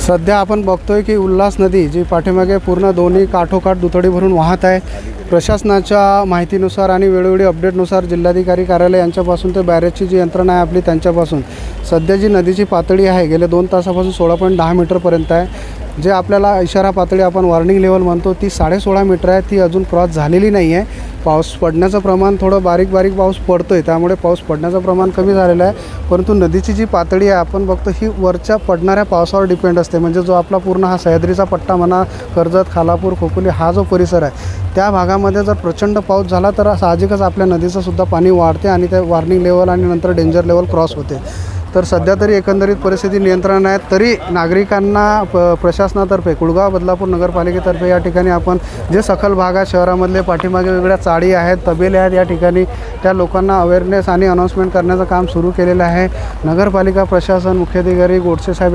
सध्या आपण बघतोय की उल्हास नदी जी पाठीमागे पूर्ण दोन्ही काठोकाठ दुथडी भरून वाहत आहे। प्रशासनाच्या माहितीनुसार आणि वेळोवेळी अपडेटनुसार जिल्हाधिकारी कार्यालय यांच्यापासून ते बॅरेजची जी यंत्रणा आहे आपली त्यांच्यापासून सध्या जी नदीची पातळी आहे गेल्या 2 तासापासून 16.10 मीटरपर्यंत आहे। जे आपल्याला इशारा पातळी आपण वॉर्निंग लेवल म्हणतो ती 16.5 मीटर आहे, ती अजून क्रॉस झालेली नाही आहे। पाऊस पडण्याचं प्रमाण थोडं बारीक पाऊस पडतोय, त्यामुळे पाऊस पडण्याचं प्रमाण कमी झालेलं आहे। परंतु नदीची जी पातळी आहे आपण बघतो ही वरच्या पडणाऱ्या पावसावर डिपेंड असते। म्हणजे जो आपला पूर्ण हा सह्याद्रीचा पट्टा म्हणा, कर्जत, खालापूर, खोपोली हा जो परिसर आहे त्या भागामध्ये जर प्रचंड पाऊस झाला तर साहजिकच आपल्या नदीचं सुद्धा पाणी वाढते आणि ते वॉर्निंग लेवल आणि नंतर डेंजर लेवल क्रॉस होते। तर सध्या तरी एकंदरीत परिस्थिती नियंत्रणात आहे। तरी नागरिकांना प्रशासनातर्फे कुळगाव बदलापूर नगरपालिकेतर्फे या ठिकाणी आपण जे सखल भागात शहरामधले पाठीमागे वेगळ्या चाळी आहेत, तबेले आहेत, या ठिकाणी त्या लोकांना अवेअरनेस आणि अनाउन्समेंट करण्याचं काम सुरू केलेलं आहे। नगरपालिका प्रशासन, मुख्याधिकारी गोडसे साहेब